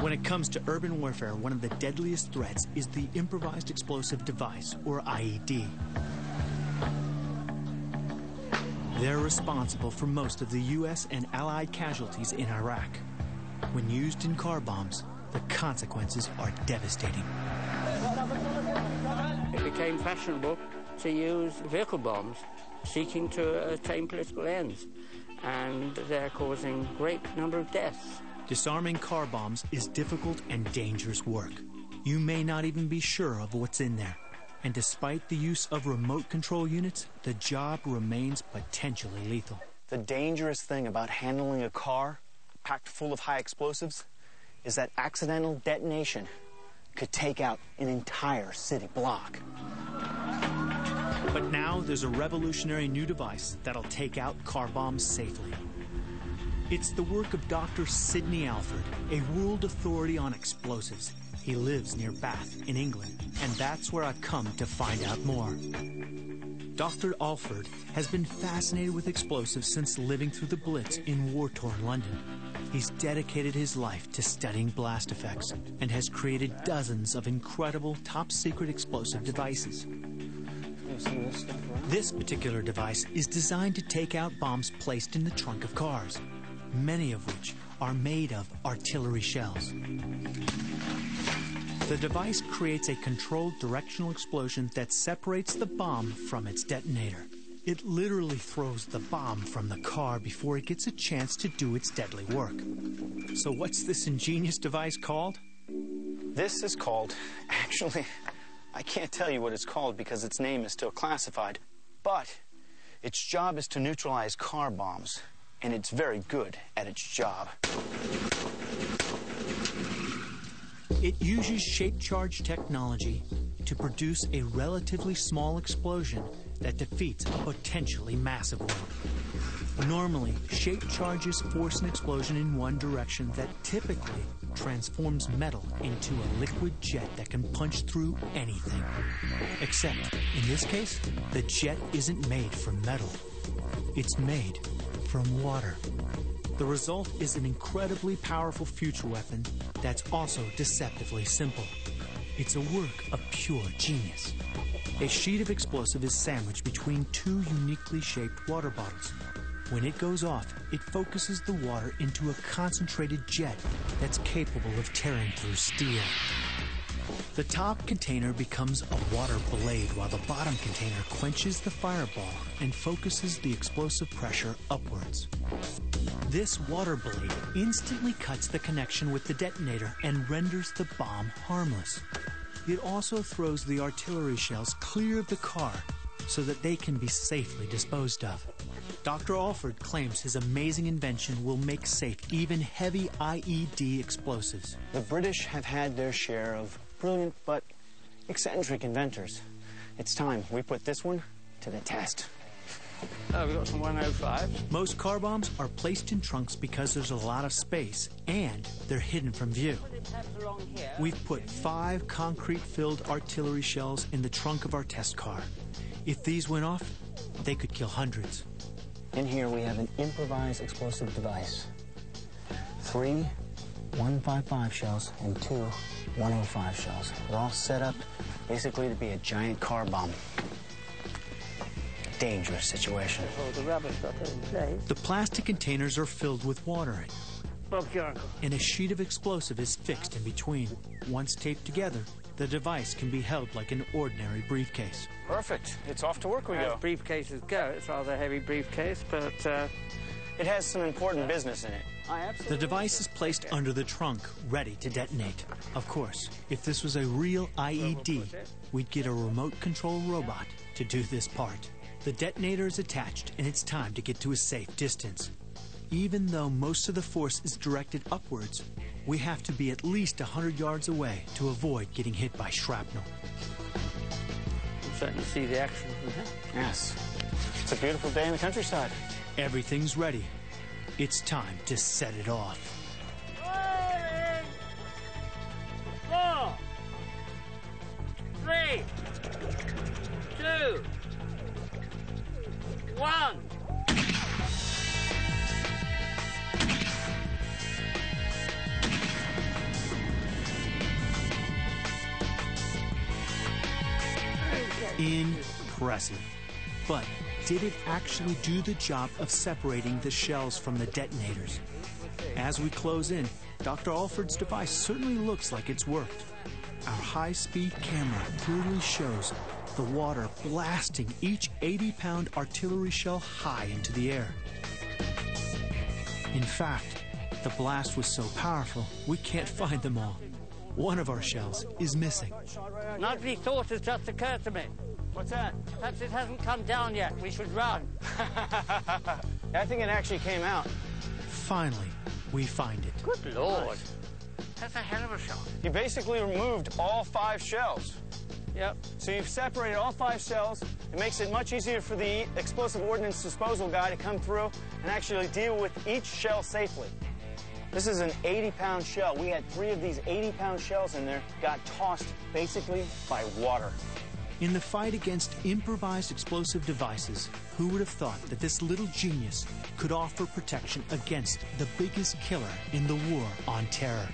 When it comes to urban warfare, one of the deadliest threats is the improvised explosive device, or IED. They're responsible for most of the U.S. and Allied casualties in Iraq. When used in car bombs, the consequences are devastating. It became fashionable to use vehicle bombs, seeking to attain political ends, and they're causing a great number of deaths. Disarming car bombs is difficult and dangerous work. You may not even be sure of what's in there. And despite the use of remote control units, the job remains potentially lethal. The dangerous thing about handling a car packed full of high explosives is that accidental detonation could take out an entire city block. But now there's a revolutionary new device that'll take out car bombs safely. It's the work of Dr. Sidney Alford, a world authority on explosives. He lives near Bath in England, and that's where I've come to find out more. Dr. Alford has been fascinated with explosives since living through the Blitz in war-torn London. He's dedicated his life to studying blast effects and has created dozens of incredible top-secret explosive devices. This particular device is designed to take out bombs placed in the trunk of cars, many of which are made of artillery shells. The device creates a controlled directional explosion that separates the bomb from its detonator. It literally throws the bomb from the car before it gets a chance to do its deadly work. So what's this ingenious device called? This is called, actually, I can't tell you what it's called because its name is still classified, but its job is to neutralize car bombs, and it's very good at its job. It uses shape charge technology to produce a relatively small explosion that defeats a potentially massive one. Normally, shape charges force an explosion in one direction that typically transforms metal into a liquid jet that can punch through anything. Except, in this case, the jet isn't made from metal. It's made from water. The result is an incredibly powerful future weapon that's also deceptively simple. It's a work of pure genius. A sheet of explosive is sandwiched between two uniquely shaped water bottles. When it goes off, it focuses the water into a concentrated jet that's capable of tearing through steel. The top container becomes a water blade while the bottom container quenches the fireball and focuses the explosive pressure upwards. This water blade instantly cuts the connection with the detonator and renders the bomb harmless. It also throws the artillery shells clear of the car so that they can be safely disposed of. Dr. Alford claims his amazing invention will make safe even heavy IED explosives. The British have had their share of brilliant but eccentric inventors. It's time we put this one to the test. Oh, we've got some 105. Most car bombs are placed in trunks because there's a lot of space and they're hidden from view. We've put 5 concrete-filled artillery shells in the trunk of our test car. If these went off, they could kill hundreds. In here we have an improvised explosive device. 3 155 shells and 2 105 shells. They're all set up basically to be a giant car bomb. Dangerous situation. Oh, the rubber's got it in place. The plastic containers are filled with water, Bob's your uncle. and a sheet of explosive is fixed in between. Once taped together, the device can be held like an ordinary briefcase. Perfect. It's off to work we As go. briefcases go, it's a rather heavy briefcase, but It has some important business in it. The device is placed under the trunk, ready to detonate. Of course, if this was a real IED, we'd get a remote control robot to do this part. The detonator is attached, and it's time to get to a safe distance. Even though most of the force is directed upwards, we have to be at least 100 yards away to avoid getting hit by shrapnel. you can certainly see the action from here. Yes. It's a beautiful day in the countryside. Everything's ready. It's time to set it off. 4, 3, 2, 1. Impressive. But did it actually do the job of separating the shells from the detonators? As we close in, Dr. Alford's device certainly looks like it's worked. Our high-speed camera clearly shows the water blasting each 80-pound artillery shell high into the air. In fact, the blast was so powerful, we can't find them all. One of our shells is missing. An ugly thought has just occurred to me. What's that? Perhaps it hasn't come down yet. We should run. I think it actually came out. Finally, we find it. Good Lord. That's a hell of a shot. You basically removed all 5 shells. Yep. So you've separated all 5 shells. It makes it much easier for the explosive ordnance disposal guy to come through and actually deal with each shell safely. This is an 80-pound shell. We had 3 of these 80-pound shells in there, got tossed basically by water. In the fight against improvised explosive devices, who would have thought that this little genius could offer protection against the biggest killer in the war on terror?